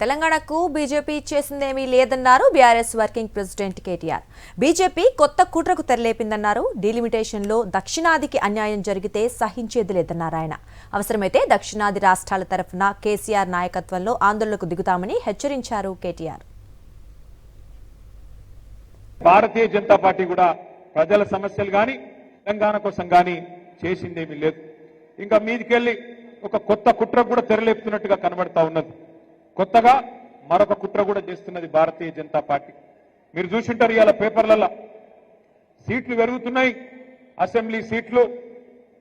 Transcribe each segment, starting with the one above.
తెలంగాణకు బీజేపీ చేసిందేమీ లేదన్నారు BRS working president KTR. BJP కొత్త కుట్రకు తెరలేపిందన్నారు. డీలిమిటేషన్లో దక్షిణాదికి అన్యాయం జరిగితే సహించేది లేదన్నారు ఆయన. అవసరమైతే దక్షిణాది రాష్ట్రాల తరఫున కేసీఆర్ నాయకత్వంలో ఆందోళనకు దిగుతామని హెచ్చరించారు కేటీఆర్. భారతీయ జనతా పార్టీ కూడా ప్రజల సమస్యలు గాని తెలంగాణ కోసం గాని చేసిందేమీ లేదు. ఇంకా మీదికెళ్లి ఒక కొత్త కుట్రకు కూడా తెరలేపుతున్నట్టుగా కనబడతా ఉన్నది. కొత్తగా మరొక కుట్ర కూడా చేస్తున్నది భారతీయ జనతా పార్టీ. మీరు చూసింటారు ఇవాళ పేపర్లలో సీట్లు పెరుగుతున్నాయి, అసెంబ్లీ సీట్లు,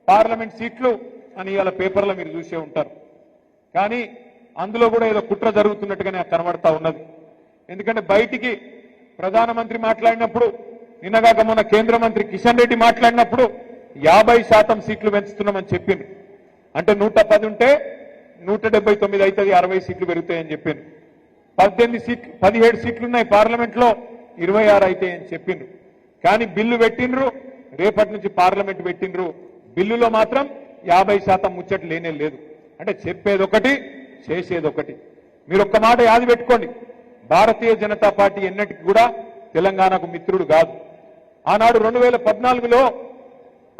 పార్లమెంట్ సీట్లు అని ఇవాళ పేపర్లో మీరు చూసే ఉంటారు. కానీ అందులో కూడా ఏదో కుట్ర జరుగుతున్నట్టుగానే కనబడతా ఉన్నది. ఎందుకంటే బయటికి ప్రధానమంత్రి మాట్లాడినప్పుడు, నిన్నగాక మొన్న కేంద్ర మంత్రి కిషన్ రెడ్డి మాట్లాడినప్పుడు 50% సీట్లు పెంచుతున్నామని చెప్పింది. అంటే 110 ఉంటే 179 అవుతుంది, 60 సీట్లు పెరుగుతాయని చెప్పాను. 17 సీట్లున్నాయి పార్లమెంట్ లో, 26 అవుతాయని చెప్పిండ్రు. కానీ బిల్లు పెట్టిండ్రు, రేపటి నుంచి పార్లమెంట్ పెట్టిండ్రు. బిల్లులో మాత్రం 50% ముచ్చట లేనే లేదు. అంటే చెప్పేదొకటి చేసేదొకటి. మీరు ఒక్క మాట యాది పెట్టుకోండి, భారతీయ జనతా పార్టీ ఎన్నటికి కూడా తెలంగాణకు మిత్రుడు కాదు. ఆనాడు 2014లో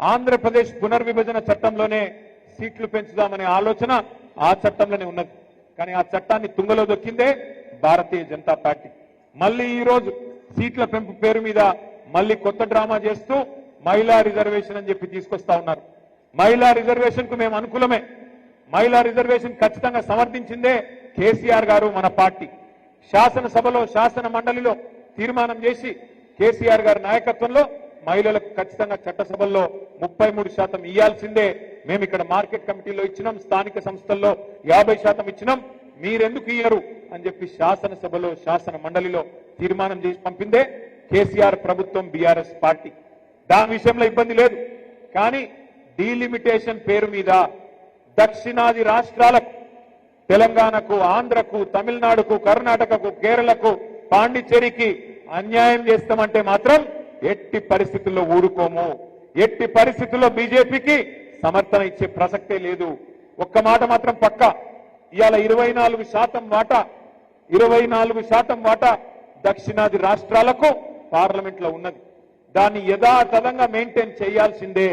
ఆంధ్రప్రదేశ్ పునర్విభజన చట్టంలోనే సీట్లు పెంచుదామనే ఆలోచన ఆ చట్టంలోనే ఉన్నది. కానీ ఆ చట్టాన్ని తుంగలో దొక్కిందే భారతీయ జనతా పార్టీ. మళ్ళీ ఈ రోజు సీట్ల పెంపు పేరు మీద మళ్ళీ కొత్త డ్రామా చేస్తూ మహిళా రిజర్వేషన్ అని చెప్పి తీసుకొస్తా ఉన్నారు. మహిళా రిజర్వేషన్ కు మేము అనుకూలమే. మహిళా రిజర్వేషన్ ఖచ్చితంగా సమర్థించిందే కేసీఆర్ గారు, మన పార్టీ. శాసనసభలో, శాసన మండలిలో తీర్మానం చేసి కేసీఆర్ గారి నాయకత్వంలో మహిళలకు ఖచ్చితంగా చట్టసభల్లో 33% ఇయ్యాల్సిందే. మేము ఇక్కడ మార్కెట్ కమిటీలో ఇచ్చినాం, స్థానిక సంస్థల్లో 50% ఇచ్చినాం, మీరెందుకు ఇయ్యరు అని చెప్పి శాసనసభలో, శాసన మండలిలో తీర్మానం చేసి పంపిందే కేసీఆర్ ప్రభుత్వం, బీఆర్ఎస్ పార్టీ. దాని విషయంలో ఇబ్బంది లేదు. కానీ డీలిమిటేషన్ పేరు మీద దక్షిణాది రాష్ట్రాలకు, తెలంగాణకు, ఆంధ్రకు, తమిళనాడుకు, కర్ణాటకకు, కేరళకు, పాండిచ్చేరికి అన్యాయం చేస్తామంటే మాత్రం ఎట్టి పరిస్థితుల్లో ఊరుకోము. ఎట్టి పరిస్థితుల్లో బీజేపీకి సమర్థన ఇచ్చే ప్రసక్తే లేదు. ఒక్క మాట మాత్రం పక్క, ఇవాళ 24% వాటా దక్షిణాది రాష్ట్రాలకు పార్లమెంట్ లో ఉన్నది. దాన్ని యథాతథంగా మెయింటైన్ చేయాల్సిందే.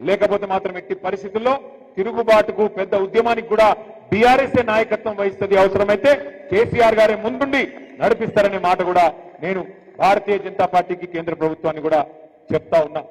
లేకపోతే మాత్రం ఎట్టి పరిస్థితుల్లో తిరుగుబాటుకు, పెద్ద ఉద్యమానికి కూడా బీఆర్ఎస్ నాయకత్వం వహిస్తుంది. అవసరమైతే కేసీఆర్ గారే ముందుండి నడిపిస్తారనే మాట కూడా నేను భారతీయ జనతా పార్టీకి, కేంద్ర ప్రభుత్వాన్ని కూడా చెప్తా ఉన్నా.